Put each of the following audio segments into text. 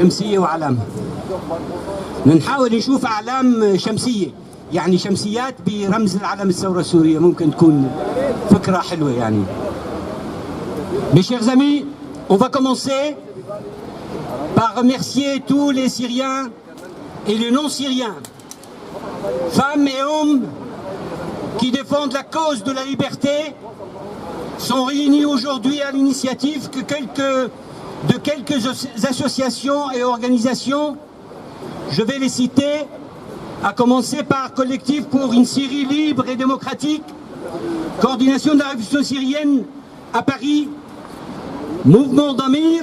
شمسية وأعلام. نحاول نشوف أعلام شمسية، يعني شمسيات برمز العلم الثورة السورية، ممكن تكون فكرة حلوة يعني. Mes chers amis, on va commencer par remercier tous les Syriens et les non-Syriens, femmes et hommes qui défendent la cause de la liberté, sont réunis aujourd'hui à l'initiative de quelques associations et organisations. Je vais les citer, à commencer par Collectif pour une Syrie libre et démocratique, Coordination de la Révolution syrienne à Paris, Mouvement d'Amir,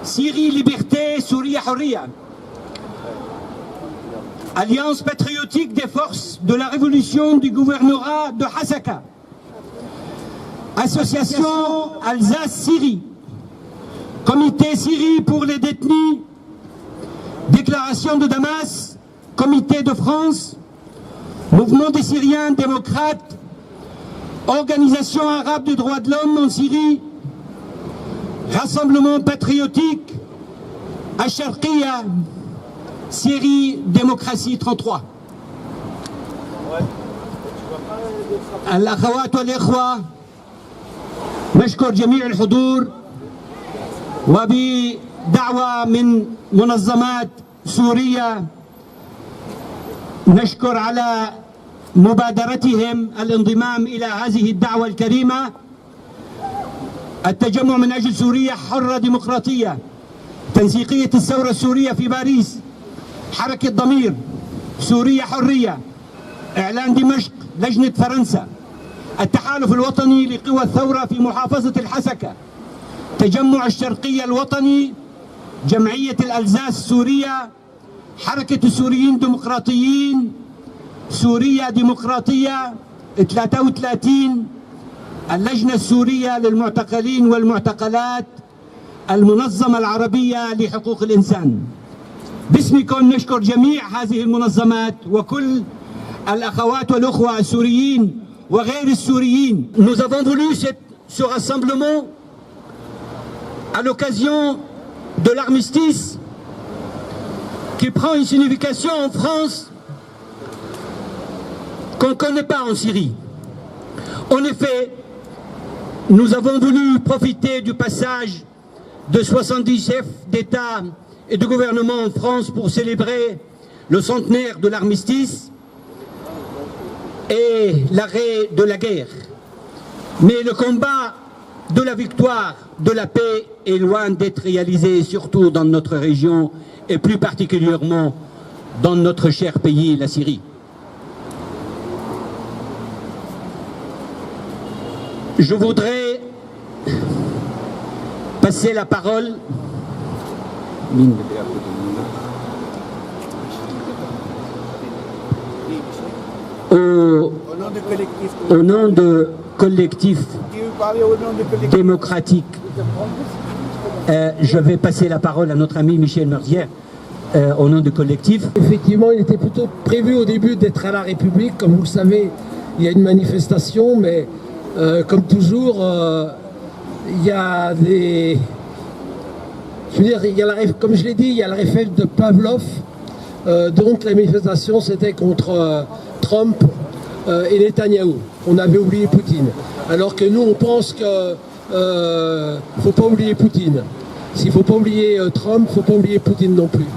Syrie Liberté, Souria Hurriya, Alliance patriotique des forces de la révolution du gouvernorat de Hasaka, Association Alsace-Syrie, Comité Syrie pour les détenus, Déclaration de Damas, Comité de France, Mouvement des Syriens démocrates, Organisation arabe des droits de l'homme en Syrie, Rassemblement patriotique, Asharqiya, Syrie Démocratie 33. الأخوات والإخوة، نشكر جميع الحضور، وبدعوة من منظمات سورية نشكر على مبادرتهم الانضمام إلى هذه الدعوة الكريمة. التجمع من أجل سوريا حرة ديمقراطية، تنسيقية الثورة السورية في باريس، حركة ضمير، سوريا حرية، إعلان دمشق، لجنة فرنسا، التحالف الوطني لقوى الثورة في محافظة الحسكة، تجمع الشرقية الوطني، جمعية الألزاس السورية، حركة السوريين ديمقراطيين، سوريا ديمقراطية 33، اللجنة السورية للمعتقلين والمعتقلات، المنظمة العربية لحقوق الإنسان. باسمكم نشكر جميع هذه المنظمات وكل الأخوات والأخوة السوريين وغير السوريين. Nous avons voulu ce rassemblement à l'occasion de l'armistice qui prend une signification en France qu'on ne connaît pas en Syrie. En effet, nous avons voulu profiter du passage de 70 chefs d'État et de gouvernement en France pour célébrer le centenaire de l'armistice et l'arrêt de la guerre. Mais le combat de la victoire, de la paix est loin d'être réalisé, surtout dans notre région et plus particulièrement dans notre cher pays, la Syrie. Je voudrais passer la parole au nom de collectif démocratique. Je vais passer la parole à notre ami Michel Merzière au nom du collectif. Effectivement, il était plutôt prévu au début d'être à la République. Comme vous le savez, il y a une manifestation, mais comme toujours, il y a des... Je veux dire, comme je l'ai dit, il y a le réflexe de Pavlov. Donc la manifestation, c'était contre Trump et Netanyahou. On avait oublié Poutine. Alors que nous, on pense que faut pas oublier Poutine. S'il faut pas oublier Trump, faut pas oublier Poutine non plus.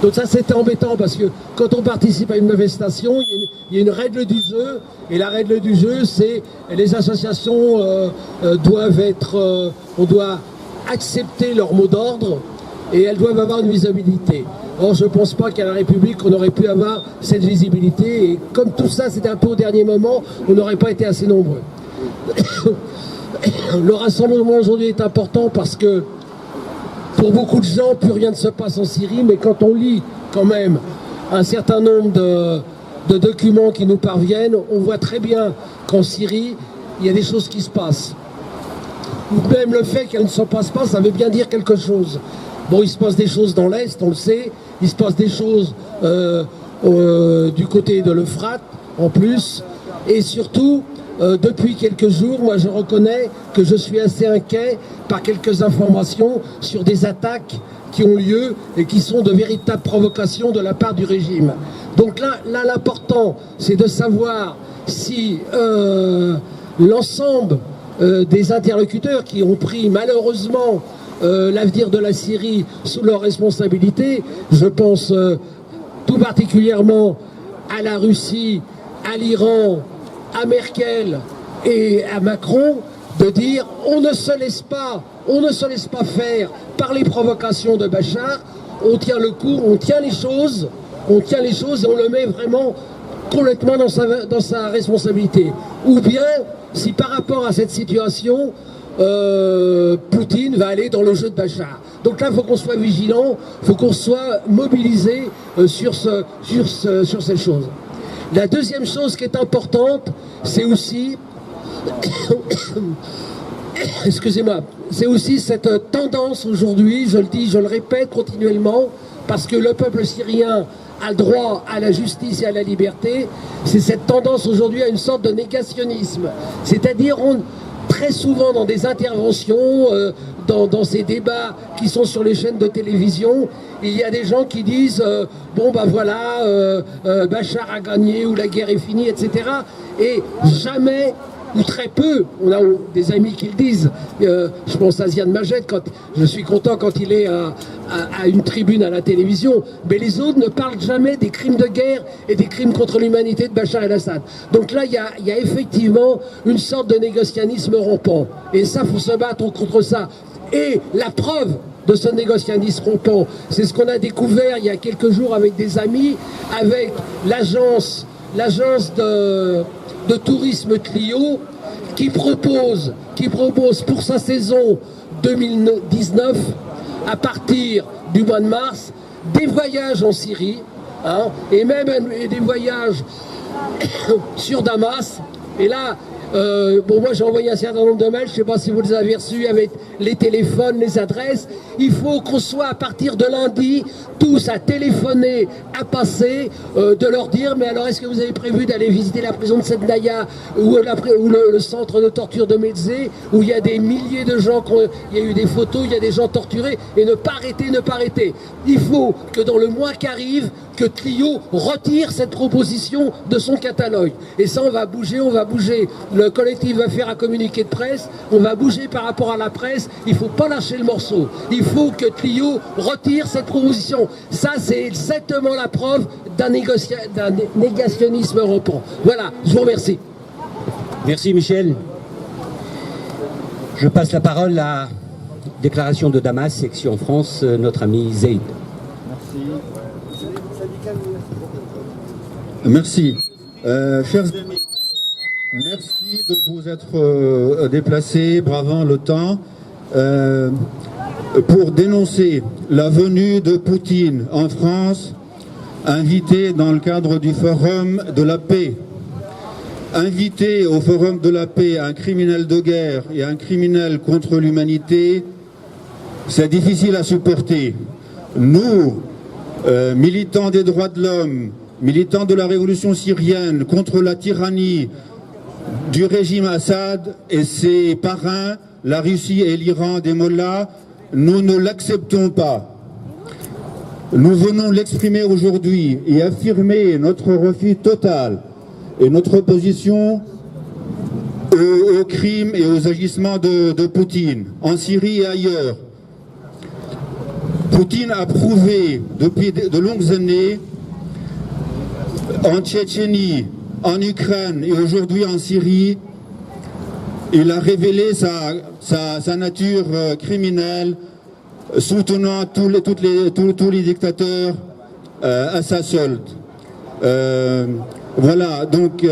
Donc ça, c'était embêtant parce que quand on participe à une manifestation, il y a une règle du jeu. Et la règle du jeu, c'est les associations doivent être... on doit accepter leur mot d'ordre et elles doivent avoir une visibilité. Or, je ne pense pas qu'à la République, on aurait pu avoir cette visibilité. Et comme tout ça, c'était un peu au dernier moment, on n'aurait pas été assez nombreux. Le rassemblement aujourd'hui est important parce que pour beaucoup de gens, plus rien ne se passe en Syrie, mais quand on lit quand même un certain nombre de documents qui nous parviennent, on voit très bien qu'en Syrie, il y a des choses qui se passent. Même le fait qu'elles ne se passent pas, ça veut bien dire quelque chose. Bon, il se passe des choses dans l'Est, on le sait, il se passe des choses du côté de l'Euphrate, en plus, et surtout, depuis quelques jours, moi je reconnais que je suis assez inquiet par quelques informations sur des attaques qui ont lieu et qui sont de véritables provocations de la part du régime. Donc là l'important, c'est de savoir si l'ensemble des interlocuteurs qui ont pris malheureusement l'avenir de la Syrie sous leur responsabilité, je pense tout particulièrement à la Russie, à l'Iran, à Merkel et à Macron, de dire on ne se laisse pas faire par les provocations de Bachar, on tient le coup, on tient les choses et on le met vraiment complètement dans sa responsabilité. Ou bien, si par rapport à cette situation, Poutine va aller dans le jeu de Bachar. Donc là, il faut qu'on soit vigilant, il faut qu'on soit mobilisé sur ces choses. La deuxième chose qui est importante, c'est aussi excusez-moi, c'est aussi cette tendance aujourd'hui, je le dis, je le répète continuellement, parce que le peuple syrien a le droit à la justice et à la liberté, c'est cette tendance aujourd'hui à une sorte de négationnisme. C'est-à-dire, très souvent dans des interventions, dans ces débats qui sont sur les chaînes de télévision, il y a des gens qui disent bon ben voilà, Bachar a gagné ou la guerre est finie, etc. Et jamais ou très peu, on a des amis qui le disent, je pense à Ziad Majed, je suis content quand il est à une tribune à la télévision, mais les autres ne parlent jamais des crimes de guerre et des crimes contre l'humanité de Bachar el-Assad. Donc là, il y a effectivement une sorte de négationnisme rampant, et ça, il faut se battre contre ça. Et la preuve de ce négationnisme rampant, c'est ce qu'on a découvert il y a quelques jours avec des amis, avec l'agence de tourisme Clio qui propose pour sa saison 2019 à partir du mois de mars des voyages en Syrie, hein, et même des voyages sur Damas. Et là, bon, moi j'ai envoyé un certain nombre de mails, je ne sais pas si vous les avez reçus avec les téléphones, les adresses. Il faut qu'on soit à partir de lundi tous à téléphoner, à passer, de leur dire mais alors est-ce que vous avez prévu d'aller visiter la prison de Sednaya ou le centre de torture de Metzé, où il y a des milliers de gens, il y a eu des photos, il y a des gens torturés, et ne pas arrêter. Il faut que dans le mois qui arrive, que Clio retire cette proposition de son catalogue. Et ça, on va bouger. Le collectif va faire un communiqué de presse, on va bouger par rapport à la presse. Il ne faut pas lâcher le morceau. Il faut que Clio retire cette proposition. Ça, c'est exactement la preuve d'un négationnisme rampant. Voilà, je vous remercie. Merci Michel. Je passe la parole à Déclaration de Damas, section France, notre ami Zaid. Merci. Chers amis, merci de vous être déplacés, bravant le temps, pour dénoncer la venue de Poutine en France, invité dans le cadre du Forum de la paix. Inviter au Forum de la paix un criminel de guerre et un criminel contre l'humanité, c'est difficile à supporter. Nous, militants des droits de l'homme, militants de la révolution syrienne contre la tyrannie du régime Assad et ses parrains, la Russie et l'Iran des mollahs, nous ne l'acceptons pas. Nous venons l'exprimer aujourd'hui et affirmer notre refus total et notre opposition aux crimes et aux agissements de Poutine, en Syrie et ailleurs. Poutine a prouvé depuis de longues années, en Tchétchénie, en Ukraine et aujourd'hui en Syrie, il a révélé sa nature criminelle, soutenant tous les dictateurs à sa solde. Voilà, donc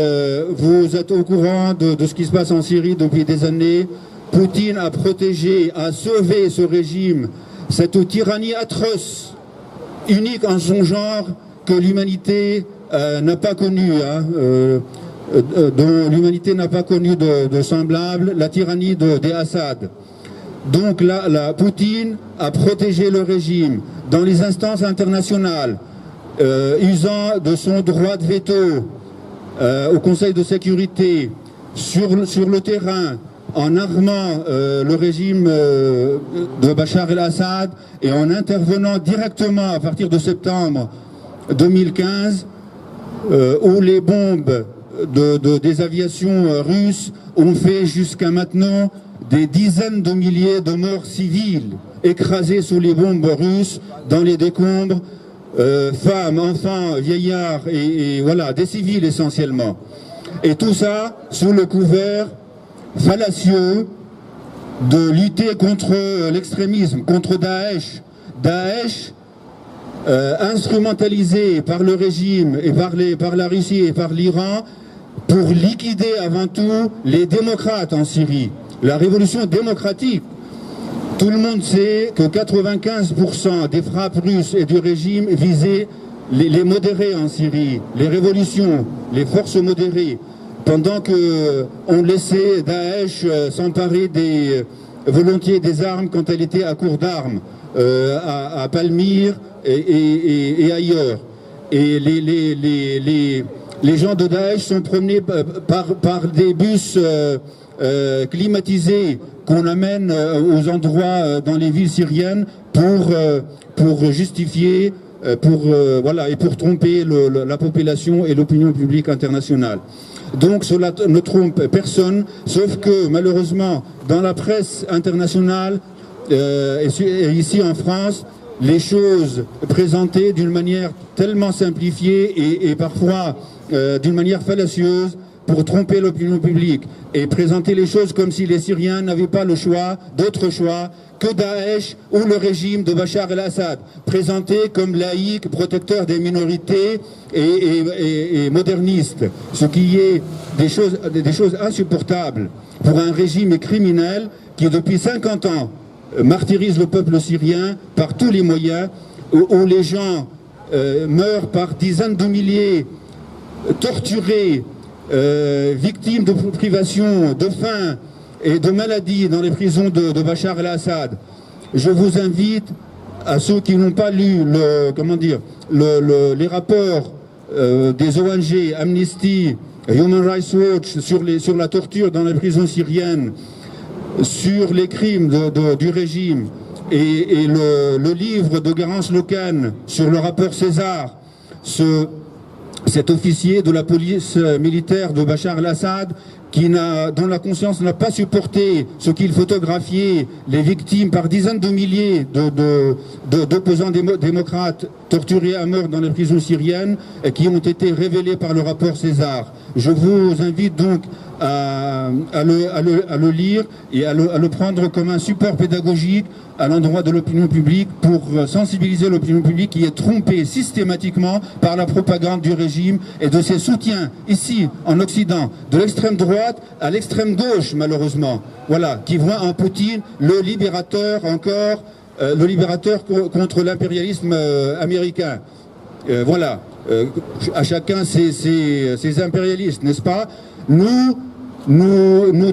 vous êtes au courant de ce qui se passe en Syrie depuis des années. Poutine a protégé, a sauvé ce régime, cette tyrannie atroce, unique en son genre, que l'humanité n'a pas connue, dont l'humanité n'a pas connu de semblable, la tyrannie des Assad. Donc là, Poutine a protégé le régime dans les instances internationales, usant de son droit de veto au Conseil de sécurité, sur le terrain, en armant le régime de Bachar el-Assad et en intervenant directement à partir de septembre 2015, où les bombes des aviations russes ont fait jusqu'à maintenant des dizaines de milliers de morts civiles écrasés sous les bombes russes dans les décombres, femmes, enfants, vieillards et voilà, des civils essentiellement. Et tout ça sous le couvert fallacieux de lutter contre l'extrémisme, contre Daesh. Daesh, instrumentalisé par le régime et par la Russie et par l'Iran pour liquider avant tout les démocrates en Syrie. La révolution démocratique. Tout le monde sait que 95% des frappes russes et du régime visaient les modérés en Syrie, les révolutions, les forces modérées, pendant qu'on laissait Daesh s'emparer volontiers des armes quand elle était à court d'armes, à Palmyre et ailleurs. Et les gens de Daesh sont promenés par des bus climatisés qu'on amène aux endroits dans les villes syriennes pour justifier, voilà, et pour tromper la population et l'opinion publique internationale. Donc cela ne trompe personne, sauf que malheureusement dans la presse internationale et ici en France, les choses présentées d'une manière tellement simplifiée et parfois d'une manière fallacieuse pour tromper l'opinion publique et présenter les choses comme si les Syriens n'avaient pas d'autre choix que Daesh ou le régime de Bachar el-Assad, présenté comme laïque, protecteur des minorités et moderniste, ce qui est des choses insupportables pour un régime criminel qui depuis 50 ans martyrise le peuple syrien par tous les moyens, où les gens meurent par dizaines de milliers, torturés, victimes de privation, de faim et de maladies dans les prisons de Bachar el-Assad. Je vous invite, à ceux qui n'ont pas lu les rapports des ONG, Amnesty, Human Rights Watch sur la torture dans les prisons syriennes, sur les crimes du régime et le livre de Garance Locan sur le rapport César, cet officier de la police militaire de Bachar el-Assad dont la conscience n'a pas supporté ce qu'il photographiait, les victimes par dizaines de milliers d'opposants démocrates torturés à mort dans les prisons syriennes et qui ont été révélés par le rapport César. Je vous invite donc à le lire et à le prendre comme un support pédagogique à l'endroit de l'opinion publique pour sensibiliser l'opinion publique qui est trompée systématiquement par la propagande du régime et de ses soutiens ici en Occident, de l'extrême droite à l'extrême gauche malheureusement, voilà, qui voit en Poutine le libérateur contre l'impérialisme américain. Voilà, à chacun ses impérialistes, n'est-ce pas? Nous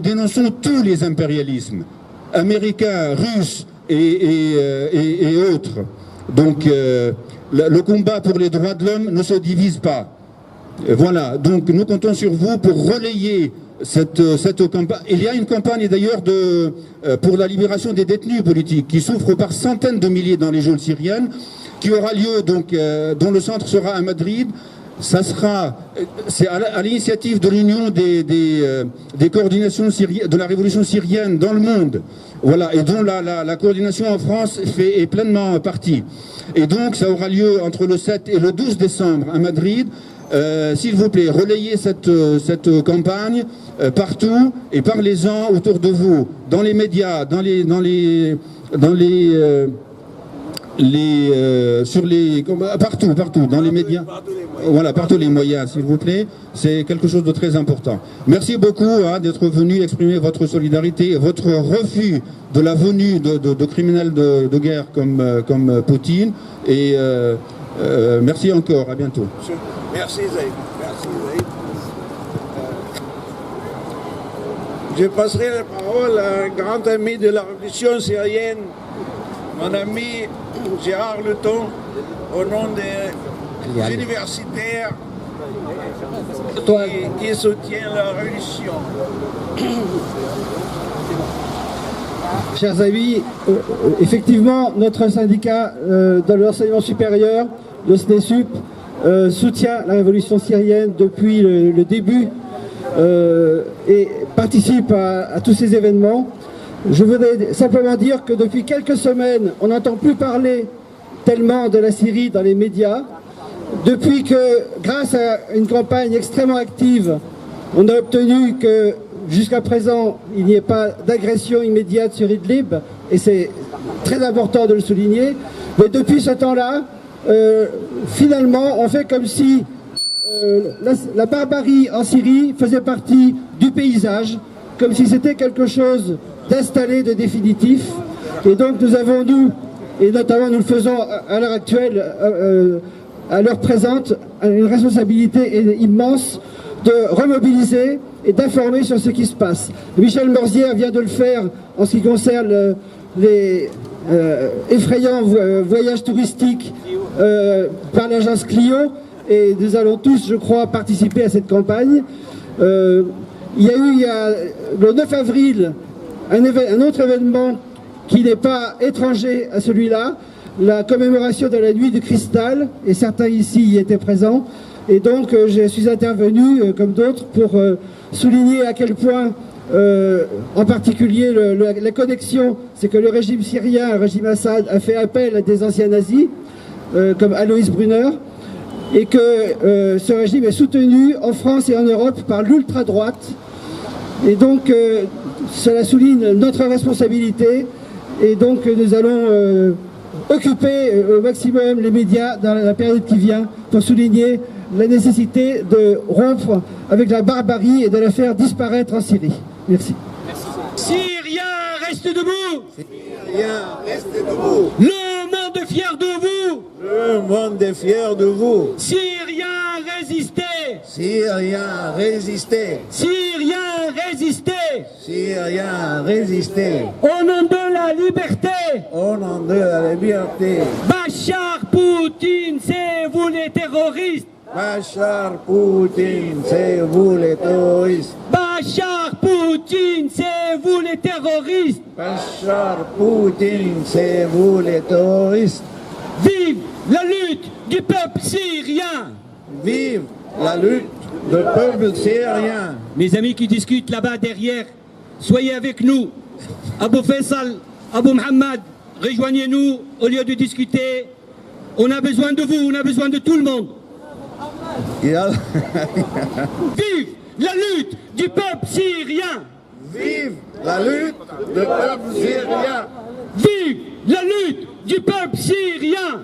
dénonçons tous les impérialismes, américains, russes et autres. Donc le combat pour les droits de l'homme ne se divise pas. Voilà, donc nous comptons sur vous pour relayer cette campagne. Il y a une campagne d'ailleurs pour la libération des détenus politiques qui souffrent par centaines de milliers dans les geôles syriennes, qui aura lieu donc dont le centre sera à Madrid. C'est à l'initiative de l'Union des coordinations de la révolution syrienne dans le monde, voilà, et dont la coordination en France est pleinement partie. Et donc ça aura lieu entre le 7 et le 12 décembre à Madrid. S'il vous plaît, relayez cette campagne partout et parlez-en autour de vous, dans les médias, partout, dans les médias, voilà, partout les moyens, s'il vous plaît, c'est quelque chose de très important. Merci beaucoup d'être venu exprimer votre solidarité et votre refus de la venue de criminels de guerre comme Poutine, et merci encore, à bientôt. Merci Zaïd. Merci Zaïd. Je passerai la parole à un grand ami de la révolution syrienne, mon ami Gérard Letton, au nom des universitaires qui soutient la religion. Chers amis, effectivement, notre syndicat dans l'enseignement supérieur, le SNESUP, soutient la révolution syrienne depuis le début et participe à tous ces événements. Je voudrais simplement dire que depuis quelques semaines, on n'entend plus parler tellement de la Syrie dans les médias. Depuis que, grâce à une campagne extrêmement active, on a obtenu que jusqu'à présent, il n'y ait pas d'agression immédiate sur Idlib, et c'est très important de le souligner. Mais depuis ce temps-là, finalement, on fait comme si la barbarie en Syrie faisait partie du paysage, comme si c'était quelque chose d'installé, de définitif. Et donc nous avons, nous, et notamment nous le faisons à l'heure actuelle, à l'heure présente, une responsabilité immense de remobiliser et d'informer sur ce qui se passe. Michel Morzière vient de le faire en ce qui concerne les effrayants voyages touristiques par l'agence Clio, et nous allons tous, je crois, participer à cette campagne. Il y a le 9 avril un autre événement qui n'est pas étranger à celui-là, la commémoration de la nuit du cristal, et certains ici y étaient présents. Et donc je suis intervenu, comme d'autres, pour souligner à quel point, en particulier, la connexion, c'est que le régime syrien, le régime Assad, a fait appel à des anciens nazis, comme Alois Brunner, et que ce régime est soutenu en France et en Europe par l'ultra-droite. Et donc cela souligne notre responsabilité, et donc nous allons occuper au maximum les médias dans la période qui vient pour souligner la nécessité de rompre avec la barbarie et de la faire disparaître en Syrie. Merci. Syriens, restez debout. Syriens, restez debout. Le monde est fier de vous. Le monde est fier de vous. Syriens, résistez. Syriens, résistez. Syriens, résistez. Syriens, résistez. Au nom de la liberté. Au nom de la liberté. Bachar Poutine, c'est vous les terroristes. Bachar Poutine, c'est vous les terroristes. Bachar Poutine, c'est vous les terroristes. Bachar Poutine, c'est vous les terroristes. Vive la lutte du peuple syrien. Vive la lutte du peuple syrien. Mes amis qui discutent là-bas derrière, soyez avec nous. Abou Faisal, Abou Mohamed, rejoignez-nous au lieu de discuter. On a besoin de vous, on a besoin de tout le monde. Vive la lutte du peuple syrien. Vive la lutte du peuple syrien. Vive la lutte du peuple syrien.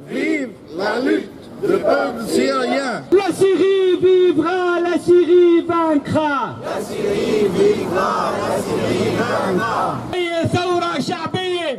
Vive la lutte du peuple syrien. La Syrie vivra, la Syrie vaincra. La Syrie vivra, la Syrie vaincra. ثورة شعبية.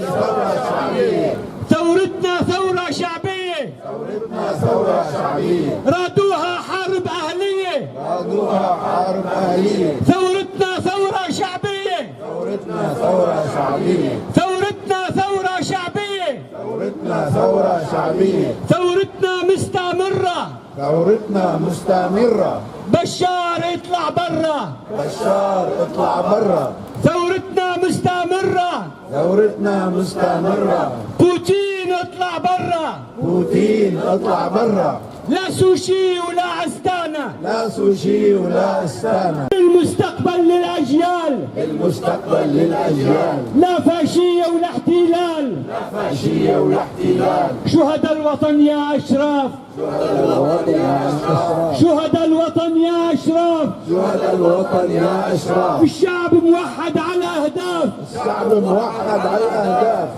ثورة شعبية. ثورتنا ثورة شعبية. ثورتنا ثورة شعبية. رادوها حرب أهلية. رادوها حرب أهلية. ثورتنا ثورة شعبية. ثورتنا ثورة شعبية. ثورتنا ثورة شعبية. ثورتنا ثورة شعبية. ثورتنا مستمرة. ثورتنا مستمرة. بشار اطلع برا. بشار اطلع برا. ثورتنا مستمرة. ثورتنا مستمرة. بوتين اطلع برا. بوتين اطلع برا. لا سوشي ولا عستانة. لا سوشي ولا استانة. المستقبل للأجيال. المستقبل للأجيال. لا فاشية ولا احتلال. لا فاشية ولا احتلال. شهداء الوطن يا أشراف. شهداء الوطن يا أشراف. شهداء الوطن يا أشراف. شهداء الوطن يا أشراف. الشعب موحد على أهداف. الشعب موحد على الأهداف.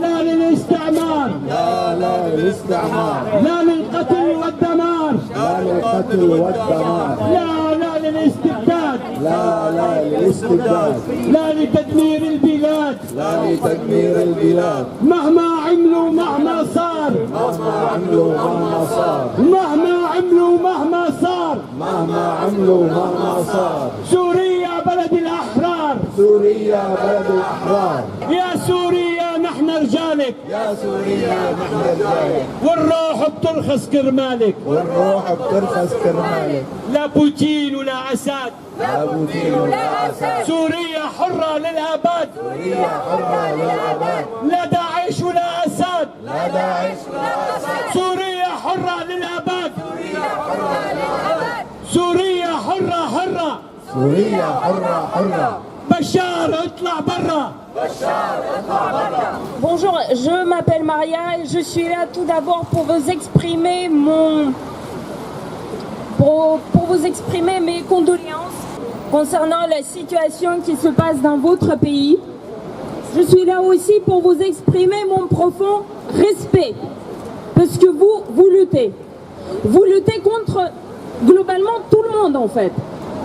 لا للاستعمار. لا للاستعمار. لا للقتل والدمار. لا للقتل والدمار. لا للاستبداد. لا للاستبداد. لا لتدمير البلاد. لا لتدمير البلاد. مهما عملوا مهما صار. مهما عملوا مهما صار. مهما عملوا مهما صار. مهما عملوا مهما صار. سوريا بلد الأحرار. سوريا بلد الأحرار. يا سوريا نحن رجالك يا سوريا نحيا رجالك والروح بترخص كرمالك والروح بترخص كرمالك لا بوتين ولا أسد لا بوتين ولا أسد سوريا حرة للأبد سوريا حرة للأبد لا داعش ولا أسد لا داعش ولا أسد سوريا حرة للأبد سوريا حرة للأبد سوريا حرة حرة سوريا حرة حرة بشار اطلع برا بشار اطلع برا. Bonjour, je m'appelle Maria et je suis là tout d'abord pour vous exprimer pour vous exprimer mes condoléances concernant la situation qui se passe dans votre pays. Je suis là aussi pour vous exprimer mon profond respect parce que vous luttez. Vous luttez contre globalement tout le monde en fait.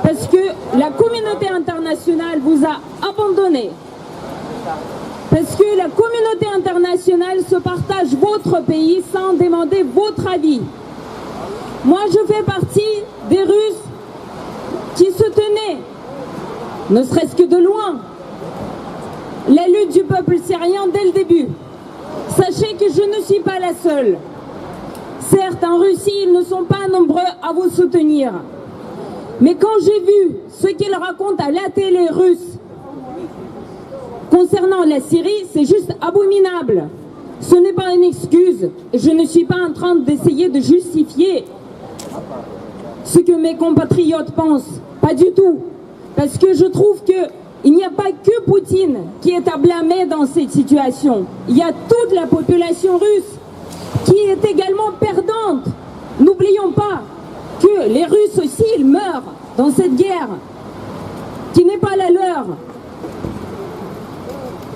Parce que la communauté internationale vous a abandonné. Parce que la communauté internationale se partage votre pays sans demander votre avis. Moi, je fais partie des Russes qui soutenaient, ne serait-ce que de loin, la lutte du peuple syrien dès le début. Sachez que je ne suis pas la seule. Certes, en Russie, ils ne sont pas nombreux à vous soutenir. Mais quand j'ai vu ce qu'ils racontent à la télé russe concernant la Syrie, c'est juste abominable. Ce n'est pas une excuse. Je ne suis pas en train d'essayer de justifier ce que mes compatriotes pensent. Pas du tout. Parce que je trouve qu'il n'y a pas que Poutine qui est à blâmer dans cette situation. Il y a toute la population russe qui est également perdante. N'oublions pas que les Russes aussi, ils meurent dans cette guerre qui n'est pas la leur.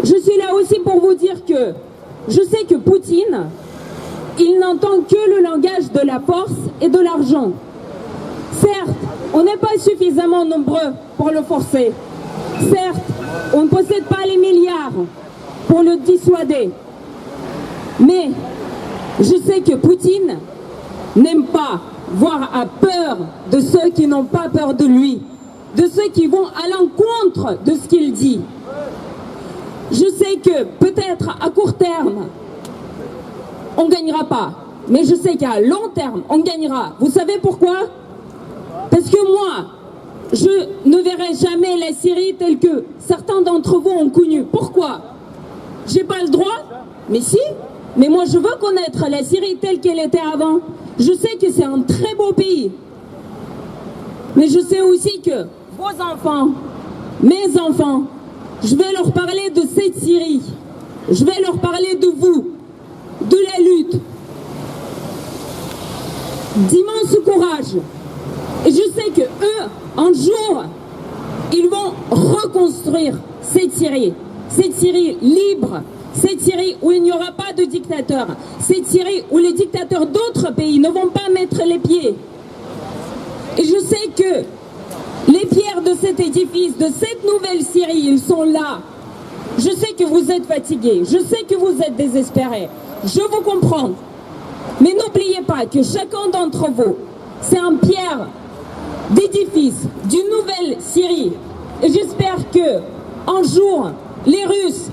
Je suis là aussi pour vous dire que je sais que Poutine, il n'entend que le langage de la force et de l'argent. Certes, on n'est pas suffisamment nombreux pour le forcer. Certes, on ne possède pas les milliards pour le dissuader. Mais je sais que Poutine n'aime pas, voire a peur de ceux qui n'ont pas peur de lui, de ceux qui vont à l'encontre de ce qu'il dit. Je sais que peut-être à court terme, on ne gagnera pas, mais je sais qu'à long terme, on gagnera. Vous savez pourquoi? Parce que moi, je ne verrai jamais la Syrie telle que certains d'entre vous ont connu. Pourquoi? J'ai pas le droit? Mais si. Mais moi, je veux connaître la Syrie telle qu'elle était avant. Je sais que c'est un très beau pays. Mais je sais aussi que vos enfants, mes enfants, je vais leur parler de cette Syrie. Je vais leur parler de vous, de la lutte, d'immense courage. Et je sais que eux, un jour, ils vont reconstruire cette Syrie libre, cette Syrie où il n'y aura pas de dictateur, cette Syrie où les dictateurs d'autres pays ne vont pas mettre les pieds. Et je sais que les pierres de cet édifice, de cette nouvelle Syrie, ils sont là. Je sais que vous êtes fatigués, je sais que vous êtes désespérés, je vous comprends. Mais n'oubliez pas que chacun d'entre vous, c'est un pierre d'édifice d'une nouvelle Syrie. Et j'espère que un jour, les Russes,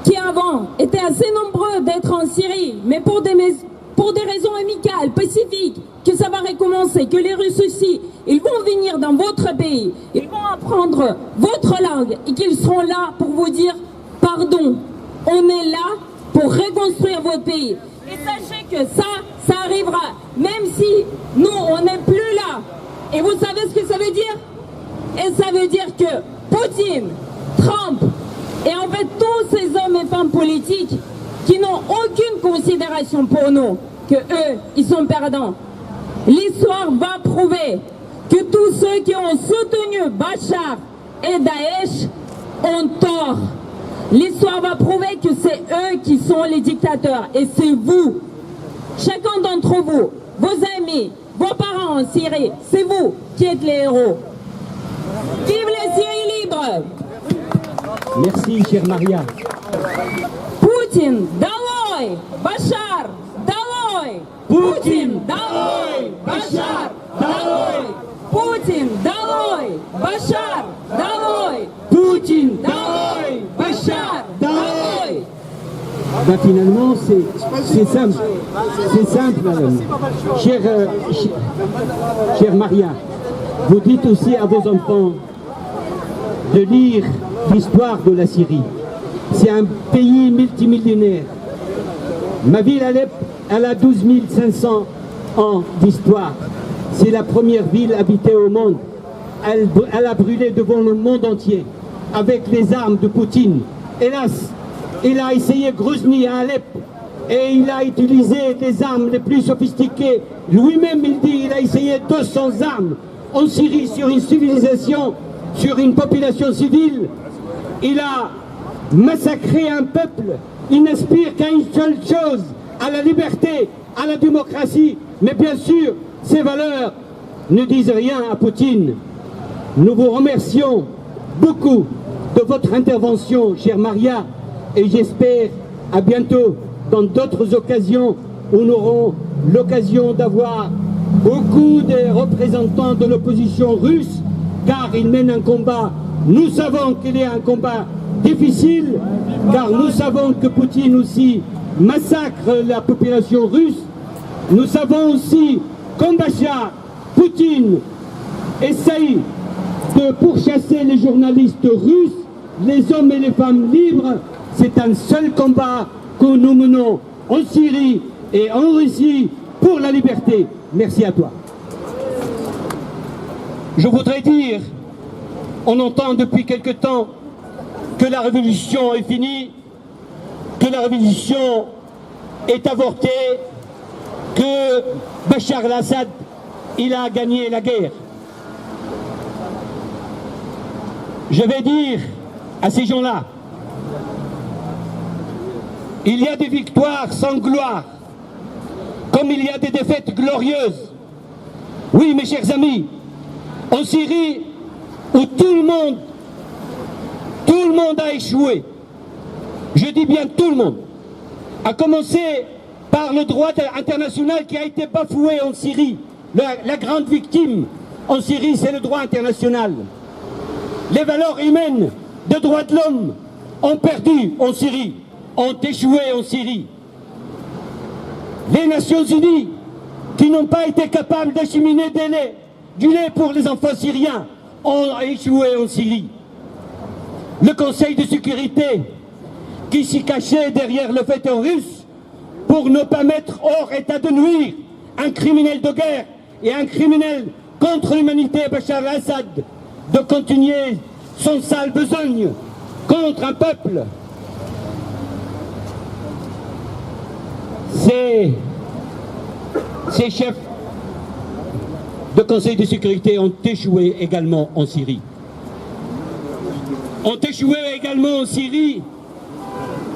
qui avant étaient assez nombreux d'être en Syrie, mais pour des raisons amicales, pacifiques, que ça va recommencer, que les Russes aussi, ils vont venir dans votre pays, ils vont apprendre votre langue et qu'ils seront là pour vous dire pardon. On est là pour reconstruire votre pays. Et sachez que ça arrivera, même si nous, on n'est plus là. Et vous savez ce que ça veut dire? Et ça veut dire que Poutine, Trump, et en fait tous ces hommes et femmes politiques qui n'ont aucune considération pour nous, que eux, ils sont perdants. L'histoire va prouver que tous ceux qui ont soutenu Bachar et Daesh ont tort. L'histoire va prouver que c'est eux qui sont les dictateurs et c'est vous, chacun d'entre vous, vos amis, vos parents en Syrie, c'est vous qui êtes les héros. Vive la Syrie libre! Merci, chère Maria. Poutine, долой! Bachar, долой! Poutine, долой! Bachar, долой! Poutine, долой! Bachar, долой! Poutine, долой! Bachar, долой! Ben, finalement, c'est simple. C'est simple, madame. Chère Maria, vous dites aussi à vos enfants de lire l'histoire de la Syrie. C'est un pays multimillénaire. Ma ville Alep, elle a 12 500 ans d'histoire. C'est la première ville habitée au monde. Elle a brûlé devant le monde entier avec les armes de Poutine. Hélas, il a essayé Grozny à Alep et il a utilisé des armes les plus sophistiquées. Lui-même, il dit qu'il a essayé 200 armes en Syrie sur une civilisation, sur une population civile. Il a massacré un peuple. Il n'aspire qu'à une seule chose, à la liberté, à la démocratie. Mais bien sûr, ces valeurs ne disent rien à Poutine. Nous vous remercions beaucoup de votre intervention, chère Maria, et j'espère à bientôt dans d'autres occasions où nous aurons l'occasion d'avoir beaucoup de représentants de l'opposition russe, car ils mènent un combat. Nous savons qu'il est un combat difficile, car nous savons que Poutine aussi massacre la population russe. Nous savons aussi qu'en Bachar, Poutine essaye de pourchasser les journalistes russes, les hommes et les femmes libres. C'est un seul combat que nous menons en Syrie et en Russie pour la liberté. Merci à toi. Je voudrais dire, on entend depuis quelque temps que la révolution est finie, que la révolution est avortée, que Bachar al-Assad, il a gagné la guerre. Je vais dire à ces gens-là, il y a des victoires sans gloire, comme il y a des défaites glorieuses. Oui, mes chers amis, en Syrie, où tout le monde a échoué, je dis bien tout le monde, à commencer par le droit international qui a été bafoué en Syrie. La grande victime en Syrie, c'est le droit international. Les valeurs humaines de droits de l'homme ont perdu en Syrie, ont échoué en Syrie. Les Nations Unies, qui n'ont pas été capables d'acheminer du lait pour les enfants syriens, ont échoué en Syrie. Le Conseil de sécurité, qui s'y cachait derrière le véto russe pour ne pas mettre hors état de nuire un criminel de guerre et un criminel contre l'humanité, Bachar al-Assad, de continuer son sale besogne contre un peuple. Ces chefs de Conseil de sécurité ont échoué également en Syrie. Ont échoué également en Syrie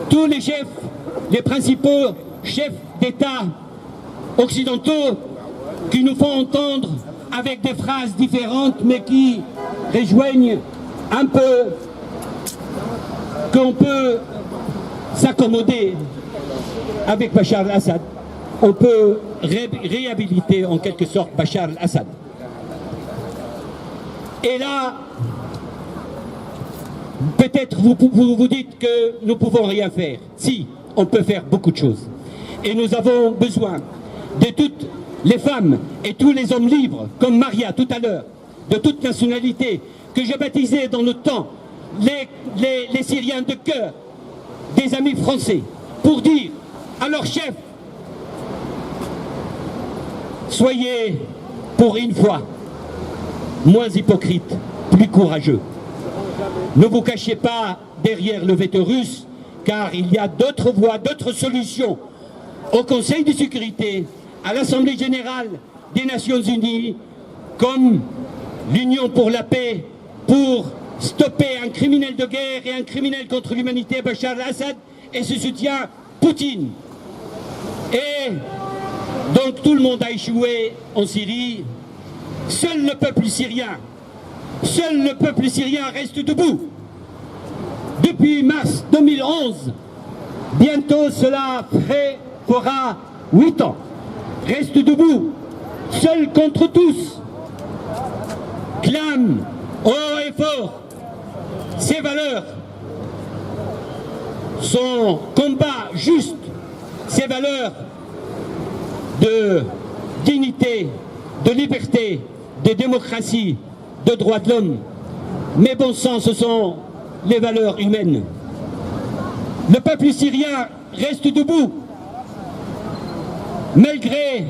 tous les chefs, les principaux chefs d'État occidentaux qui nous font entendre avec des phrases différentes mais qui rejoignent un peu qu'on peut s'accommoder avec Bachar al-Assad. On peut réhabiliter en quelque sorte Bachar al-Assad. Et là, peut-être vous dites que nous ne pouvons rien faire. Si, on peut faire beaucoup de choses. Et nous avons besoin de toutes les femmes et tous les hommes libres, comme Maria tout à l'heure, de toute nationalité, que j'ai baptisé dans le temps les Syriens de cœur, des amis français, pour dire à leur chef, soyez pour une fois moins hypocrites, plus courageux. Ne vous cachez pas derrière le veto russe, car il y a d'autres voies, d'autres solutions au Conseil de sécurité, à l'Assemblée générale des Nations Unies, comme l'Union pour la paix, pour stopper un criminel de guerre et un criminel contre l'humanité, Bachar al-Assad, et ce soutien Poutine. Et donc tout le monde a échoué en Syrie. Seul le peuple syrien reste debout. Depuis mars 2011, bientôt cela fera 8 ans. Reste debout, seul contre tous. Clame haut et fort ses valeurs, son combat juste, ses valeurs de dignité, de liberté, de démocratie, de droits de l'homme. Mais bon sang, ce sont les valeurs humaines. Le peuple syrien reste debout, malgré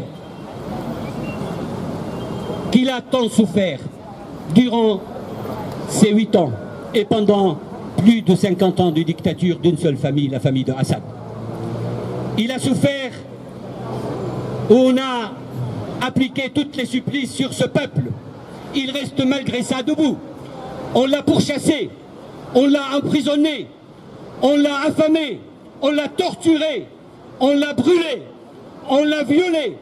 qu'il a tant souffert durant ces 8 ans et pendant plus de 50 ans de dictature d'une seule famille, la famille de Assad. Il a souffert où on a appliqué toutes les supplices sur ce peuple. Il reste malgré ça debout. On l'a pourchassé, on l'a emprisonné, on l'a affamé, on l'a torturé, on l'a brûlé, on l'a violé,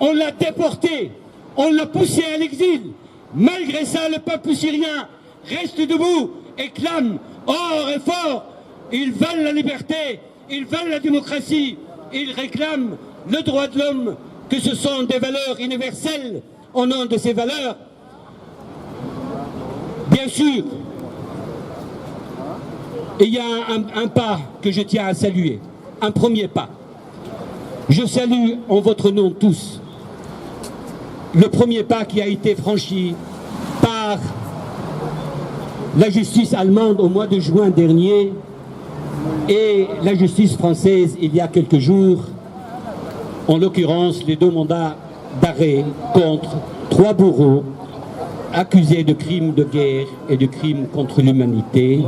on l'a déporté, on l'a poussé à l'exil. Malgré ça, le peuple syrien reste debout et clame haut et fort. Ils veulent la liberté, ils veulent la démocratie, ils réclament le droit de l'homme, que ce sont des valeurs universelles. Au nom de ces valeurs, bien sûr, il y a un pas que je tiens à saluer, un premier pas. Je salue en votre nom tous le premier pas qui a été franchi par la justice allemande au mois de juin dernier et la justice française il y a quelques jours, en l'occurrence les 2 mandats d'arrêt contre 3 bourreaux accusés de crimes de guerre et de crimes contre l'humanité.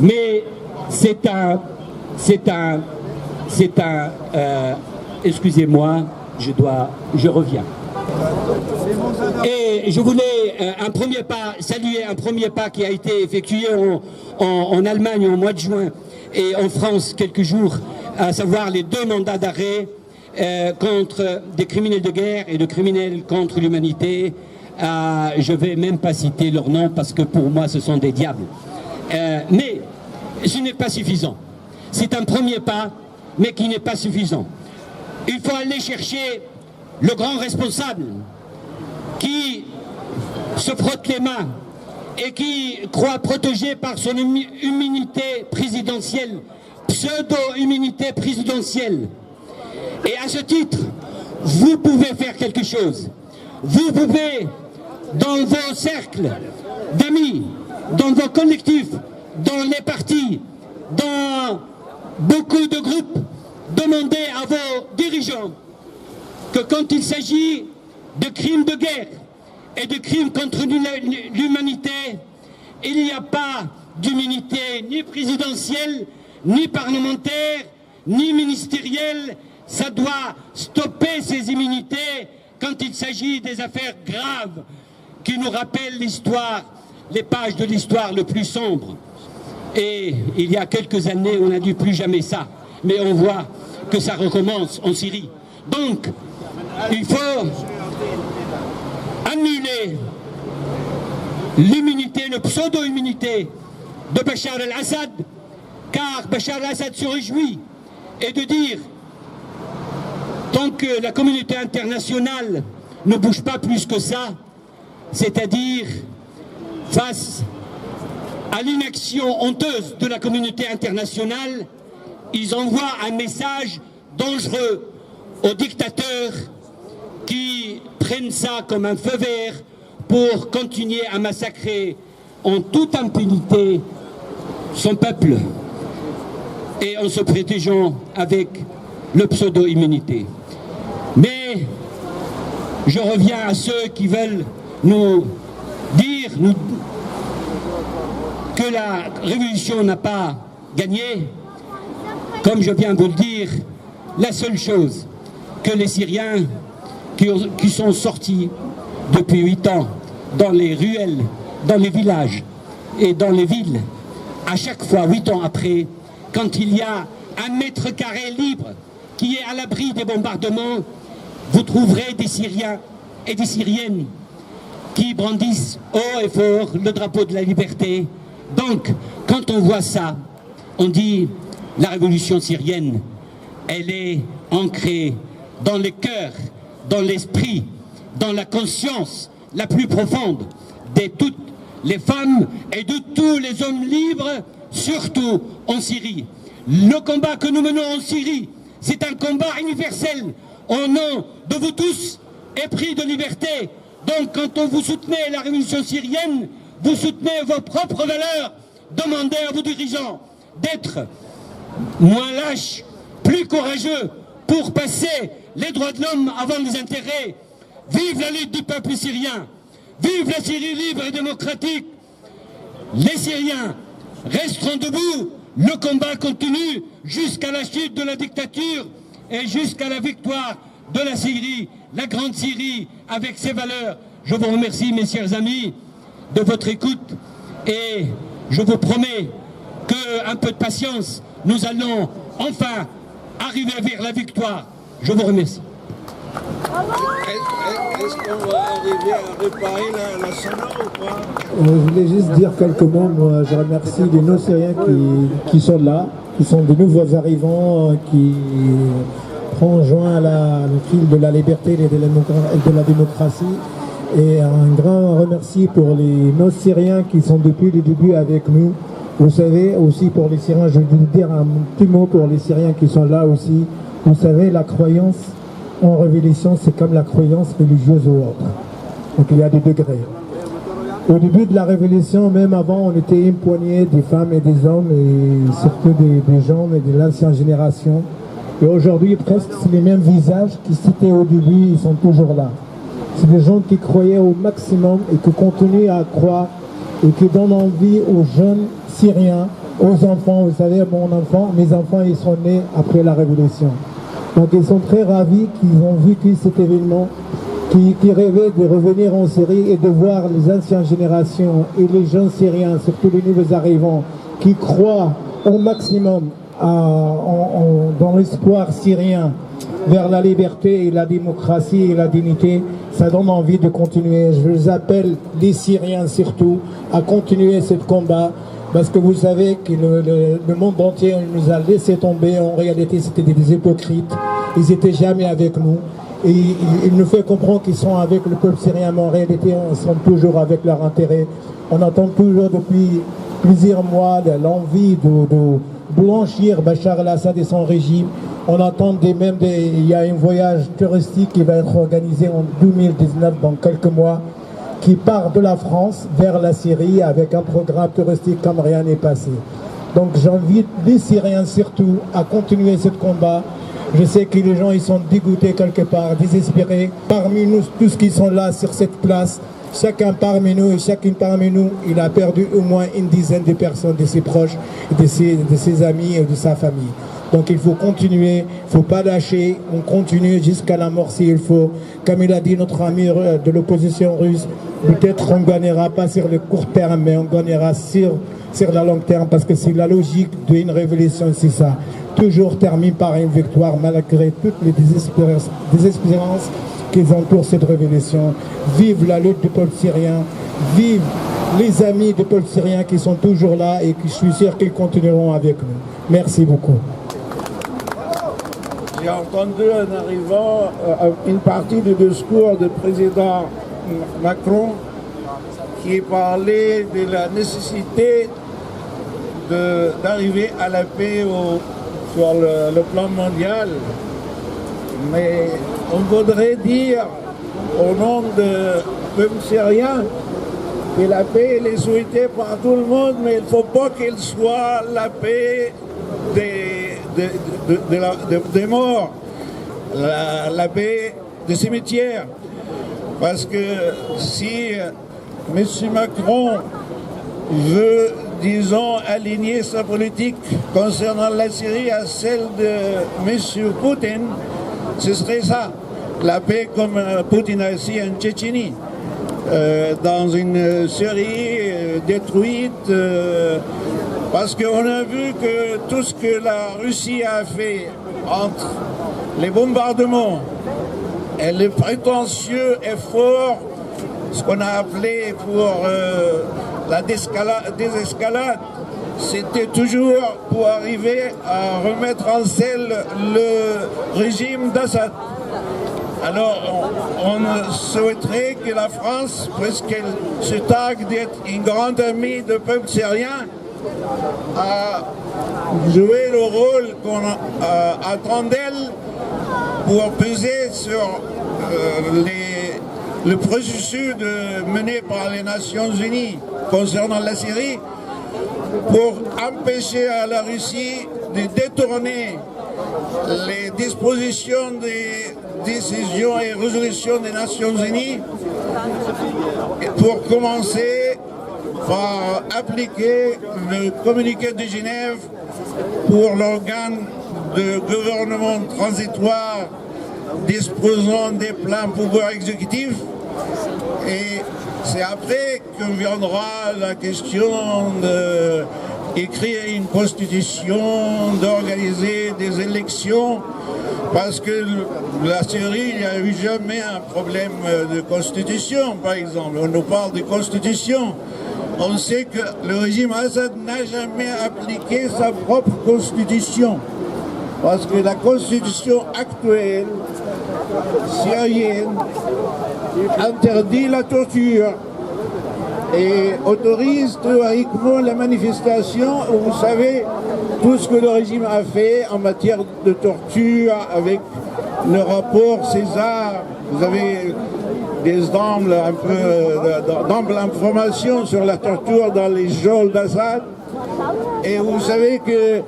Mais excusez-moi, je reviens. Et je voulais saluer un premier pas qui a été effectué en Allemagne au mois de juin et en France quelques jours, à savoir les 2 mandats d'arrêt contre des criminels de guerre et de criminels contre l'humanité. Je ne vais même pas citer leurs noms parce que pour moi ce sont des diables. Mais ce n'est pas suffisant. C'est un premier pas, mais qui n'est pas suffisant. Il faut aller chercher le grand responsable qui se frotte les mains et qui croit protégé par son immunité présidentielle, pseudo-immunité présidentielle. Et à ce titre, vous pouvez faire quelque chose. Vous pouvez, dans vos cercles d'amis, dans vos collectifs, dans les partis, dans beaucoup de groupes, demander à vos dirigeants que quand il s'agit de crimes de guerre et de crimes contre l'humanité, il n'y a pas d'immunité ni présidentielle, ni parlementaire, ni ministérielle. Ça doit stopper ces immunités quand il s'agit des affaires graves qui nous rappellent l'histoire, les pages de l'histoire le plus sombre. Et il y a quelques années, on n'a dit plus jamais ça. Mais on voit que ça recommence en Syrie. Donc, il faut annuler l'immunité, le pseudo-immunité de Bachar el-Assad, car Bachar el-Assad se réjouit, et de dire, tant que la communauté internationale ne bouge pas plus que ça, c'est-à-dire face à l'inaction honteuse de la communauté internationale, ils envoient un message dangereux aux dictateurs qui prennent ça comme un feu vert pour continuer à massacrer en toute impunité son peuple et en se protégeant avec le pseudo-immunité. Mais je reviens à ceux qui veulent nous dire que la révolution n'a pas gagné. Comme je viens de vous le dire, la seule chose que les Syriens qui sont sortis depuis 8 ans dans les ruelles, dans les villages et dans les villes, à chaque fois, 8 ans après, quand il y a 1 mètre carré libre qui est à l'abri des bombardements, vous trouverez des Syriens et des Syriennes qui brandissent haut et fort le drapeau de la liberté. Donc, quand on voit ça, on dit la révolution syrienne, elle est ancrée dans les cœurs, dans l'esprit, dans la conscience la plus profonde de toutes les femmes et de tous les hommes libres, surtout en Syrie. Le combat que nous menons en Syrie, c'est un combat universel au nom de vous tous, épris de liberté. Donc quand vous soutenez la révolution syrienne, vous soutenez vos propres valeurs. Demandez à vos dirigeants d'être moins lâches, plus courageux pour passer les droits de l'homme avant les intérêts. Vive la lutte du peuple syrien, vive la Syrie libre et démocratique. Les Syriens resteront debout, le combat continue jusqu'à la chute de la dictature et jusqu'à la victoire de la Syrie, la grande Syrie avec ses valeurs. Je vous remercie, mes chers amis, de votre écoute et je vous promets qu'un peu de patience, nous allons enfin arriver vers la victoire. Je vous remercie. Est-ce qu'on va arriver à réparer la Sana ou pas? Je voulais juste dire quelques mots. Moi, je remercie les non-syriens qui sont là, qui sont de nouveaux arrivants, qui prennent joint à le fil de la liberté et de la démocratie. Et un grand remercie pour les non-syriens qui sont depuis le début avec nous. Vous savez, aussi pour les Syriens, je vais vous dire un petit mot pour les Syriens qui sont là aussi. Vous savez, la croyance en révélation, c'est comme la croyance religieuse ou autre. Donc il y a des degrés. Au début de la révélation, même avant, on était une poignée des femmes et des hommes, et surtout des gens et de l'ancienne génération. Et aujourd'hui, presque, c'est les mêmes visages qui citaient au début, ils sont toujours là. C'est des gens qui croyaient au maximum et qui continuent à croire et qui donnent envie aux jeunes Syriens, aux enfants. Vous savez, mes enfants, ils sont nés après la révolution. Donc ils sont très ravis qu'ils ont vécu cet événement, qui rêvaient de revenir en Syrie et de voir les anciennes générations et les jeunes Syriens, surtout les nouveaux arrivants, qui croient au maximum dans l'espoir syrien vers la liberté et la démocratie et la dignité. Ça donne envie de continuer. Je vous appelle les Syriens surtout à continuer ce combat. Parce que vous savez que le monde entier nous a laissé tomber. En réalité, c'était des hypocrites. Ils n'étaient jamais avec nous. Et il nous fait comprendre qu'ils sont avec le peuple syrien, mais en réalité, ils sont toujours avec leur intérêt. On entend toujours depuis plusieurs mois l'envie de blanchir Bachar el-Assad et son régime. On entend il y a un voyage touristique qui va être organisé en 2019, dans quelques mois, qui part de la France vers la Syrie avec un programme touristique comme rien n'est passé. Donc j'invite les Syriens surtout à continuer ce combat. Je sais que les gens ils sont dégoûtés quelque part, désespérés. Parmi nous, tous qui sont là sur cette place, chacun parmi nous et chacune parmi nous, il a perdu au moins une dizaine de personnes, de ses proches, de ses amis et de sa famille. Donc il faut continuer, il ne faut pas lâcher, on continue jusqu'à la mort s'il faut. Comme il a dit notre ami de l'opposition russe, peut-être on ne gagnera pas sur le court terme, mais on gagnera sur le long terme, parce que c'est la logique d'une révolution, c'est ça. Toujours termine par une victoire malgré toutes les désespérances qui entourent cette révolution. Vive la lutte du peuple syrien, vive les amis du peuple syrien qui sont toujours là et qui je suis sûr qu'ils continueront avec nous. Merci beaucoup. J'ai entendu en arrivant une partie du discours du président Macron qui parlait de la nécessité d'arriver à la paix sur le plan mondial. Mais on voudrait dire au nom du peuple syrien que la paix elle est souhaitée par tout le monde, mais il ne faut pas qu'elle soit la paix des morts, la paix des cimetières. Parce que si M. Macron veut, disons, aligner sa politique concernant la Syrie à celle de M. Poutine, ce serait ça, la paix comme Poutine a ici en Tchétchénie, dans une Syrie détruite, parce qu'on a vu que tout ce que la Russie a fait entre les bombardements et les prétentieux efforts, ce qu'on a appelé pour la désescalade, c'était toujours pour arriver à remettre en selle le régime d'Assad. Alors on souhaiterait que la France, puisqu'elle se targue d'être une grande amie du peuple syrien, à jouer le rôle qu'on attend d'elle pour peser sur le processus mené par les Nations Unies concernant la Syrie, pour empêcher à la Russie de détourner les dispositions des décisions et résolutions des Nations Unies, et pour commencer par appliquer le communiqué de Genève pour l'organe de gouvernement transitoire disposant des pleins pouvoirs exécutifs. Et c'est après que viendra la question d'écrire une constitution, d'organiser des élections, parce que la Syrie, il n'y a eu jamais un problème de constitution, par exemple. On nous parle de constitution. On sait que le régime Assad n'a jamais appliqué sa propre constitution, parce que la constitution actuelle syrienne interdit la torture et autorise théoriquement la manifestation. Vous savez tout ce que le régime a fait en matière de torture avec le rapport César. Vous avez des amples informations sur la torture dans les geôles d'Assad. Et vous savez que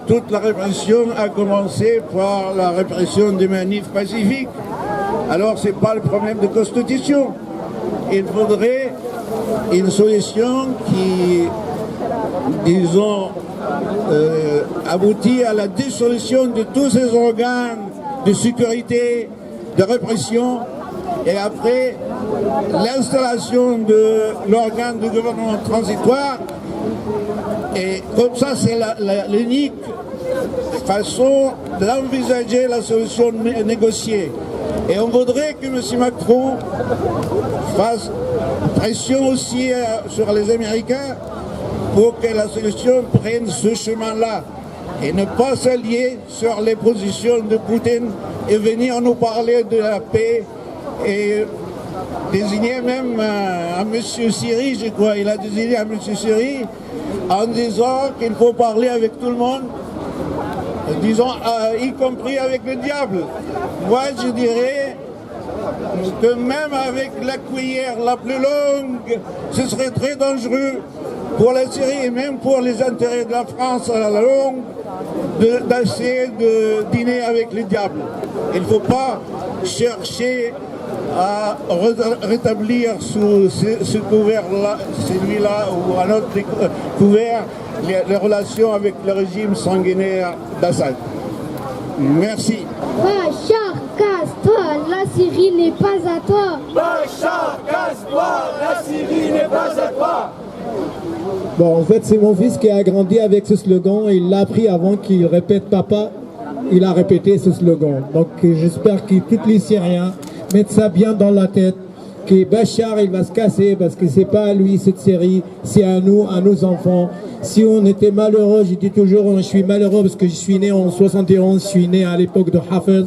toute la répression a commencé par la répression des manifs pacifiques. Alors ce n'est pas le problème de constitution. Il faudrait une solution qui, disons, aboutit à la dissolution de tous ces organes de sécurité, de répression, et après l'installation de l'organe de gouvernement transitoire. Et comme ça, c'est l'unique façon d'envisager la solution négociée. Et on voudrait que M. Macron fasse pression aussi sur les Américains pour que la solution prenne ce chemin-là et ne pas s'allier sur les positions de Poutine et venir nous parler de la paix et désigner même à M. Syrie, je crois, il a désigné à M. Syrie en disant qu'il faut parler avec tout le monde, disons, y compris avec le diable. Moi, je dirais que même avec la cuillère la plus longue, ce serait très dangereux pour la Syrie et même pour les intérêts de la France à la longue d'essayer de dîner avec le diable. Il ne faut pas chercher à rétablir sous ce couvert-là, celui-là ou un autre couvert, les relations avec le régime sanguinaire d'Assad. Merci. Bachar, casse-toi, la Syrie n'est pas à toi. Bachar, casse-toi, la Syrie n'est pas à toi. Bon, en fait, c'est mon fils qui a grandi avec ce slogan. Il l'a appris avant qu'il répète papa. Il a répété ce slogan. Donc, j'espère que tous les Syriens mettent ça bien dans la tête. Que Bachar, il va se casser parce que c'est pas à lui cette série, c'est à nous, à nos enfants. Si on était malheureux, je dis toujours, je suis malheureux parce que je suis né en 71, je suis né à l'époque de Hafez.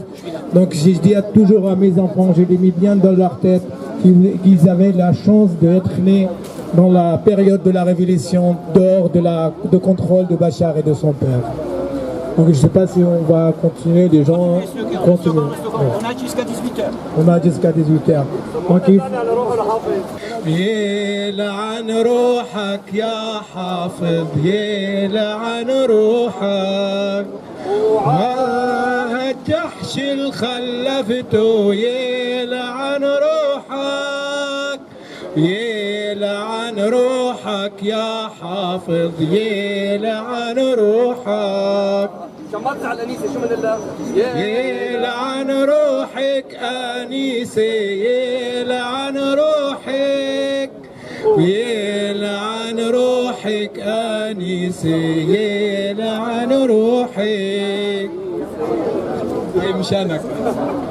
Donc, je dis toujours à mes enfants, je les mets bien dans leur tête, qu'ils avaient la chance d'être nés dans la période de la révélation, dehors de contrôle de Bachar et de son père. Donc je ne sais pas si on va continuer, les gens continuent. On a jusqu'à 18h. On a jusqu'à 18h. Donc يلعن روحك يا حافظ يلعن روحك الجحش الخلفته يلعن روحك يلعن روحك يا حافظ يلعن روحك يلعن روحك أنيسة يلعن روحك يلعن روحك أنيسة يلعن روحك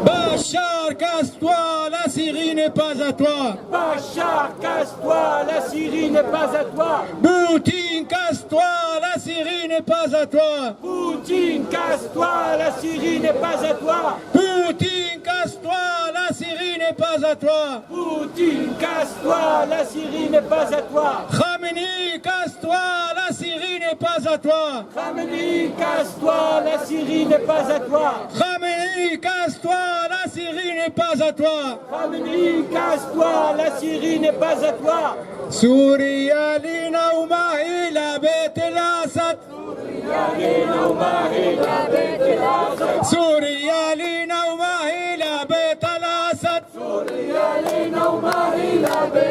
Bachar, casse-toi, la Syrie n'est pas à toi. Bachar, casse-toi, la Syrie n'est pas à toi. Poutine, casse-toi, la Syrie n'est pas à toi. Poutine, casse-toi, la Syrie n'est pas à toi. Poutine, casse-toi, la Syrie n'est pas à toi. Poutine, casse-toi, la Syrie n'est pas à toi. Khamenei, casse-toi, la Syrie n'est pas à toi. Khamenei, casse-toi, la Syrie n'est pas à toi. Khamenei, casse-toi, la Syrie n'est pas à toi. Khamenei, casse-toi, la Syrie n'est pas à toi. سوريا لنا وما هي لبيت الأسد. سوريا لنا وما هي لبيت الأسد.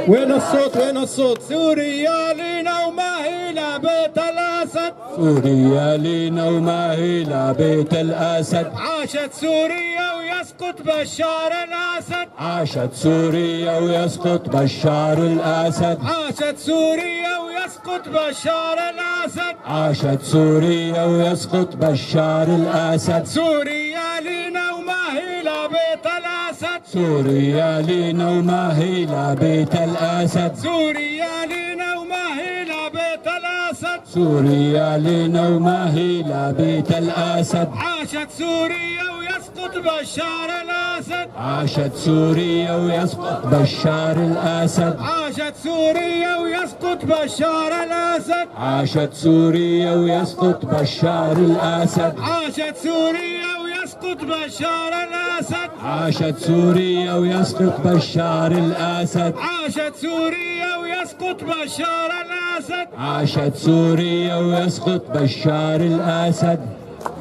وين الصوت وين الصوت؟ سوريا لنا وما هي لبيت الأسد. سوريا لنا وما هي لبيت الأسد. عاشت سوريا ويسقط بشار الأسد. عاشت سوريا ويسقط بشار الأسد. عاشت سوريا ويسقط بشار الأسد. عاشت سوريا ويسقط بشار الأسد. سوريا لنا وما هي لبيت الأسد. سوريا لنا وما هي لبيت الأسد. سوريا لنا وما هي لبيت الأسد. سوريا لنا وما هي لبيت الأسد. عاشت سوريا ويسقط بشار الأسد. عاشت سوريا ويسقط بشار الأسد. عاشت سوريا ويسقط بشار الأسد. عاشت سوريا ويسقط بشار الأسد. عاشت سوريا ويسقط بشار الأسد. عاشت سوريا ويسقط بشار الأسد. عاشت سوريا ويسقط بشار الأسد. عاشت سوريا ويسقط بشار الأسد.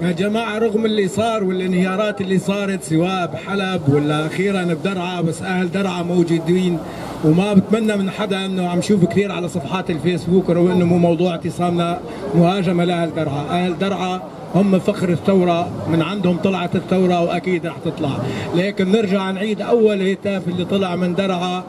يا جماعة رغم اللي صار والانهيارات اللي صارت سواء بحلب ولا أخيرا بدرعا، بس أهل درعا موجودين، وما بتمنى من حدا انه عم شوف كثير على صفحات الفيسبوك انه مو موضوع اعتصامنا مهاجمة لأهل درعا. أهل درعا هم فخر الثورة، من عندهم طلعت الثورة وأكيد رح تطلع. لكن نرجع نعيد أول هتاف اللي طلع من درعا: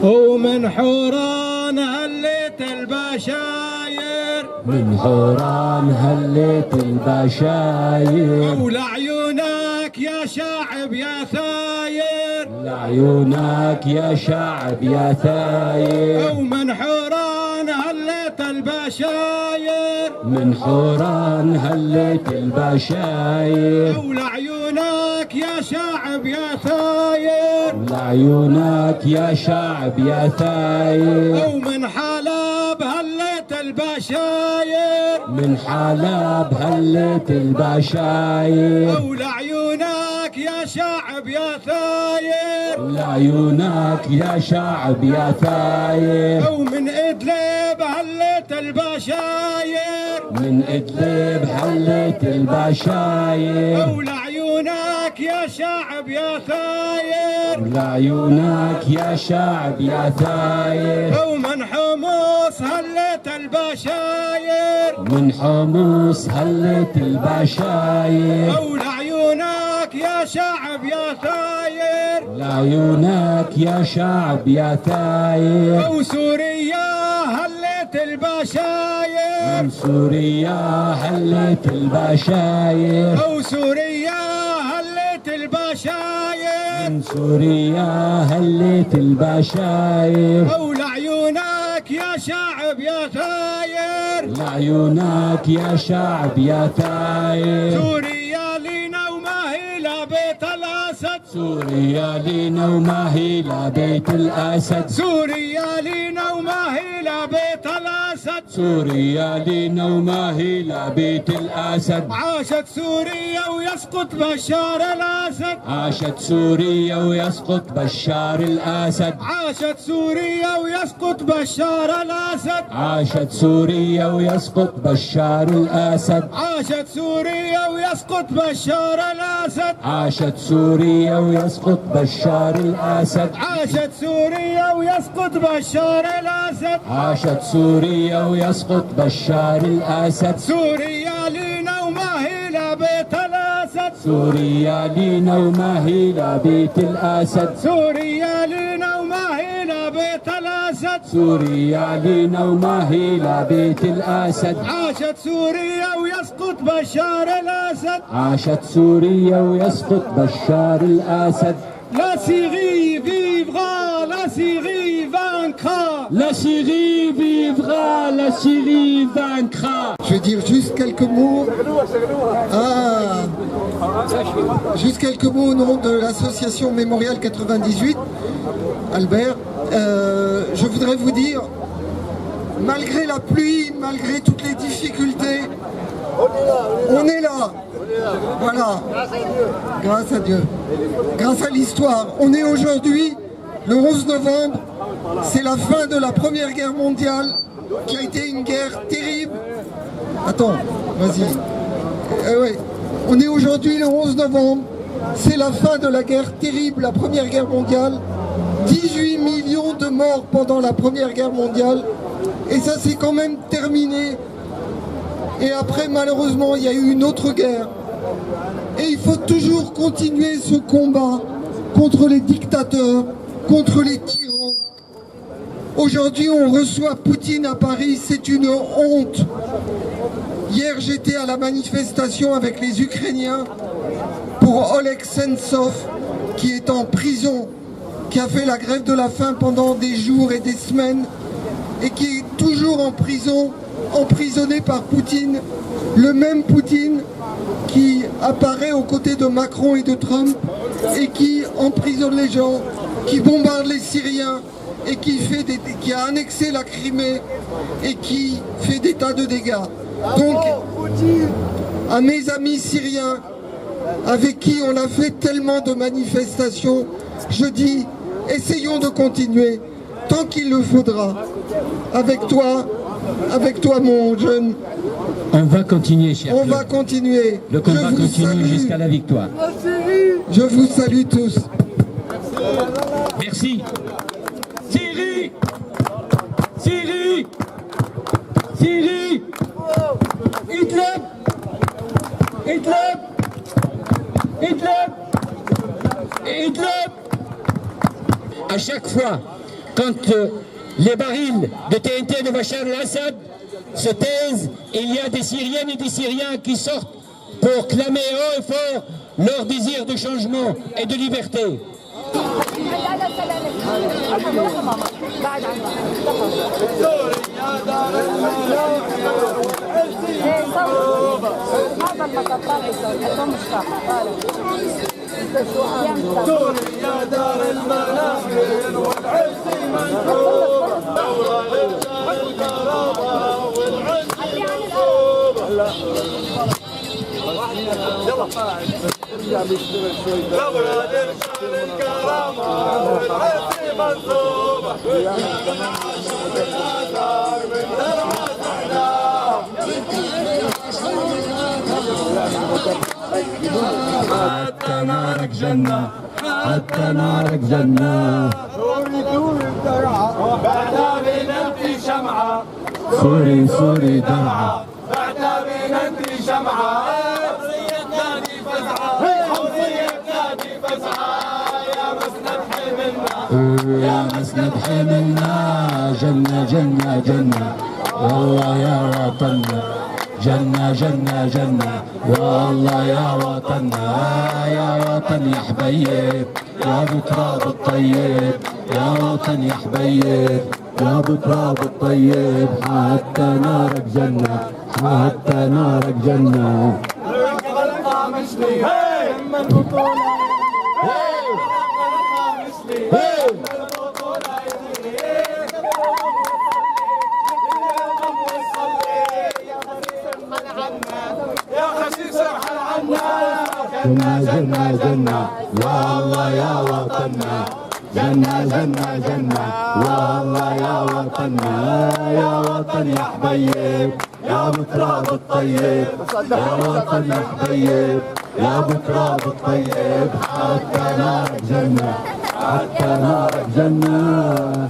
ومن حوران هليت البشاير. من حوران هليت البشاير. ولعيونك يا شاعب يا ثاير. لعيونك يا شعب يا ثاير. ومن حوران هليت البشاير. من حوران هليت البشاير. ولعيونك يا شاعب يا ثاير. لعيونك يا شعب يا ثاير. ومن حلب هليت البشاير. من حلب هليت البشاير. ولعيونك يا شاعب يا ثاير. لعيونك يا شعب يا ثاير. ومن إدلب هليت البشاير. من إدلب هليت البشاير. ولعيونك يا شاعب يا ثاير. لعيونك يا شعب يا ثاير. ومن حمص هليت البشاير. من حمص هليت البشاير. ولعيونك يا شعب يا ثاير. لعيونك يا شعب يا ثاير. وسوريا هليت البشاير. من سوريا هليت البشاير. وسوريا هليت البشاير. من سوريا هليت البشاير. ولعيونك يا شعب يا ثاير. لعيونك يا شعب يا ثاير. سوريا لنا وما هي لبيت الأسد. سوريا لنا وما هي لبيت الأسد. سوريا لنا وما هي لبيت الأسد. سوريا لنا وما هي لبيت الأسد. عاشت سوريا ويسقط بشار الأسد. عاشت سوريا ويسقط بشار الأسد. عاشت سوريا ويسقط بشار الأسد. عاشت سوريا ويسقط بشار الأسد. عاشت سوريا ويسقط بشار الأسد. عاشت سوريا ويسقط بشار الأسد. عاشت سوريا ويسقط بشار الأسد. عاشت سوريا ويسقط بشار الأسد. سوريا لنا وما هي لبيت الأسد. سوريا لنا وما هي لبيت الأسد. سوريا لنا وما هي لبيت الأسد. سوريا لنا وما هي لبيت الأسد. عاشت سوريا ويسقط بشار الأسد. عاشت سوريا ويسقط بشار الأسد. La Syrie vivra, la Syrie vaincra. La Syrie vivra, la Syrie vaincra. Je vais dire juste quelques mots au nom de l'association Mémorial 98. Albert, je voudrais vous dire malgré la pluie, malgré toutes les difficultés, on est là. Voilà. Grâce à Dieu. Grâce à l'histoire. On est aujourd'hui, le 11 novembre, c'est la fin de la Première Guerre mondiale, qui a été une guerre terrible. Attends, vas-y. Ouais. On est aujourd'hui le 11 novembre, c'est la fin de la guerre terrible, la Première Guerre mondiale. 18 millions de morts pendant la Première Guerre mondiale. Et ça s'est quand même terminé. Et après, malheureusement, il y a eu une autre guerre. Et il faut toujours continuer ce combat contre les dictateurs, contre les tyrans. Aujourd'hui, on reçoit Poutine à Paris, c'est une honte. Hier, j'étais à la manifestation avec les Ukrainiens pour Oleg Sentsov, qui est en prison, qui a fait la grève de la faim pendant des jours et des semaines, et qui est toujours en prison, emprisonné par Poutine, le même Poutine qui apparaît aux côtés de Macron et de Trump, et qui emprisonne les gens, qui bombarde les Syriens, et qui a annexé la Crimée, et qui fait des tas de dégâts. Donc, à mes amis syriens, avec qui on a fait tellement de manifestations, je dis, essayons de continuer, tant qu'il le faudra, avec toi mon jeune. On va continuer, cher On Claude. va continuer. Le combat continue jusqu'à la victoire. Je vous salue tous. Merci. Syrie, Syrie, Syrie, Hitler, Hitler, Hitler, Hitler. À chaque fois, quand les barils de TNT de Bachar el-Assad se taisent, il y a des Syriennes et des Syriens qui sortent pour clamer haut et fort leur désir de changement et de liberté. سوريا دار المناخير والعز منحوب دورة لرجال الكرامة والعز منحوب دورة لرجال الكرامة والعز منحوب حتى نارك جنة حتى نارك جنة بعدها بننتي شمعة سوري سوري درعة بعدها بننتي شمعة حمصية نادي فزعة حمصية نادي فزعة يا مسند حملنا يا مسند حملنا جنة جنة جنة والله يا وطننا جنة جنة جنة والله يا وطننا يا وطن يا حبيب يا ابو تراب الطيب يا وطن يا حبيب يا ابو تراب الطيب حتى نارك جنة حتى نارك جنة جنة جنة جنة والله يا وطننا جنة جنة جنة والله يا وطننا يا وطن يا حبيب يا ابو تراب الطيب يا وطن يا حبيب يا ابو تراب الطيب حتى نارك جنة حتى نارك جنة.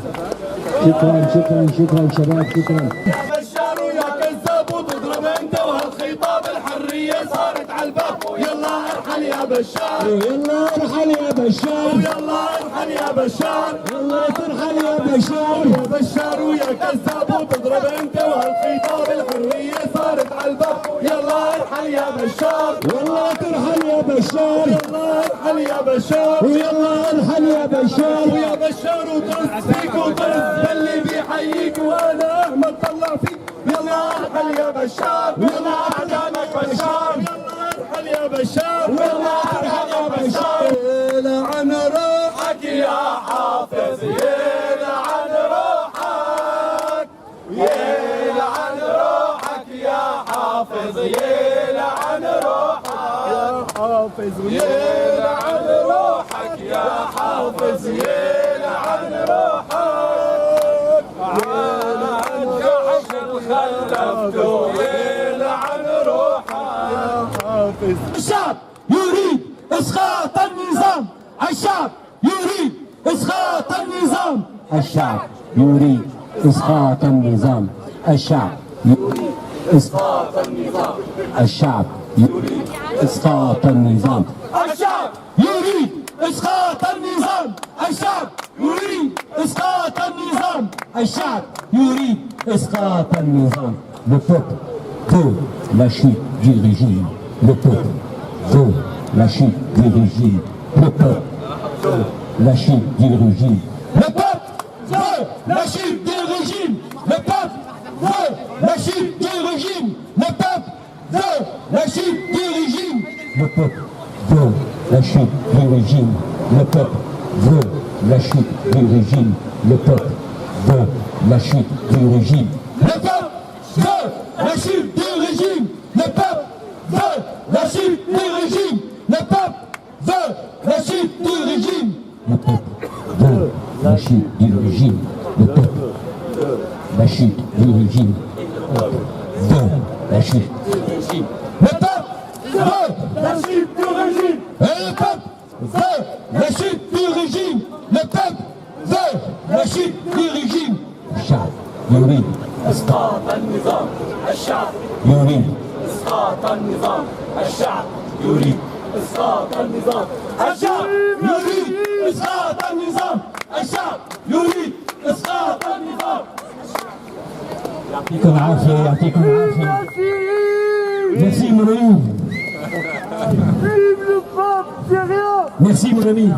شكرا شكرا شكرا شباب شكرا. بشار ويا كذاب وتضرب انت وهالخطاب الحريه صارت على الباب يلا ارحل يا بشار يلا ارحل يا بشار ويلا ارحل يا بشار يلا ترحل يا بشار يا بشار ويا كذاب وتضرب انت وهالخطاب الحريه صارت على الباب يلا ارحل يا بشار يلا ترحل يا بشار يلا ارحل يا بشار ويلا ارحل يا بشار ويا بشار وطرز فيك وطرز باللي بيحييك وانا احمد طلع فيك يلا ارحل يا بشار يلا احلامك بشار يلا ارحل يا بشار يلا ارحل يا بشار يلعن روحك يا حافظ يلعن روحك يلعن روحك عن جحش خلفته يلعن روحك. الشعب يريد إسقاط النظام. الشعب يريد إسقاط النظام. الشعب يريد إسقاط النظام. الشعب يريد إسقاط النظام. الشعب يريد إسقاط النظام. الشعب يريد إسقاط النظام. الشعب يريد إسقاط النظام. الشعب يريد إسقاط النظام. Le peuple veut la chute du régime. Le peuple veut la chute du régime. Le peuple veut la chute du régime. Le peuple veut la chute du régime. Le peuple veut la chute du régime. Le peuple veut la chute du régime. Le peuple veut la chute du régime. Le peuple veut la chute du régime. Le peuple veut la chute du régime. Le peuple veut la chute du régime. Le peuple veut la chute du régime. Le peuple veut la chute du régime. Le peuple veut la chute du régime. Le peuple veut la chute du régime. Veut la chute du régime. Le peuple veut la chute du régime. Et le peuple veut la chute du régime. Le peuple veut la chute du régime. الشعب يريد إسقاط النظام. الشعب يريد إسقاط النظام. الشعب يريد إسقاط النظام. الشعب يريد إسقاط النظام. الشعب يريد إسقاط النظام. يعطيكم العافية. يعطيكم العافية. Merci mon ami. Merci mon ami.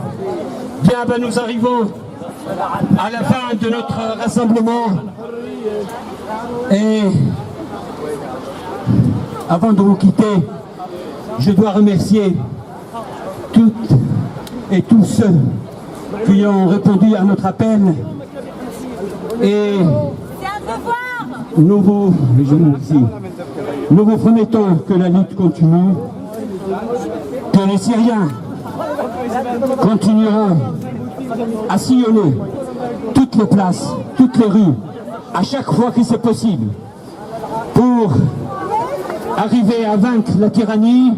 Bien, ben nous arrivons à la fin de notre rassemblement. Et avant de vous quitter, je dois remercier toutes et tous ceux qui ont répondu à notre appel. Et nous vous promettons que la lutte continue, que les Syriens continueront à sillonner toutes les places, toutes les rues, à chaque fois que c'est possible, pour arriver à vaincre la tyrannie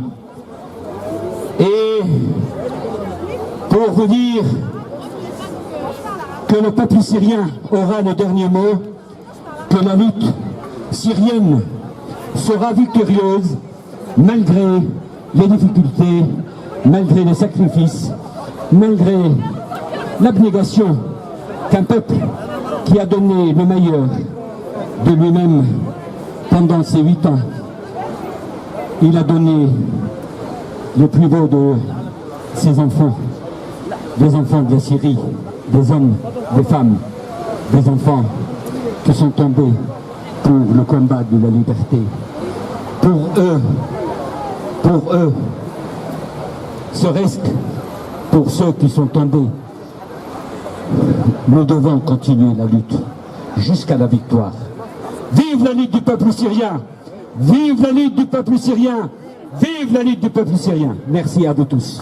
et pour vous dire que le peuple syrien aura le dernier mot, que la lutte syrienne sera victorieuse malgré les difficultés, malgré les sacrifices, malgré l'abnégation qu'un peuple qui a donné le meilleur de lui-même pendant ces 8 ans. Il a donné le plus beau de ses enfants, des enfants de la Syrie, des hommes, des femmes, des enfants qui sont tombés pour le combat de la liberté. Pour eux, serait-ce que pour ceux qui sont tombés, nous devons continuer la lutte jusqu'à la victoire. Vive la lutte du peuple syrien! Vive la lutte du peuple syrien! Vive la lutte du peuple syrien! Merci à vous tous.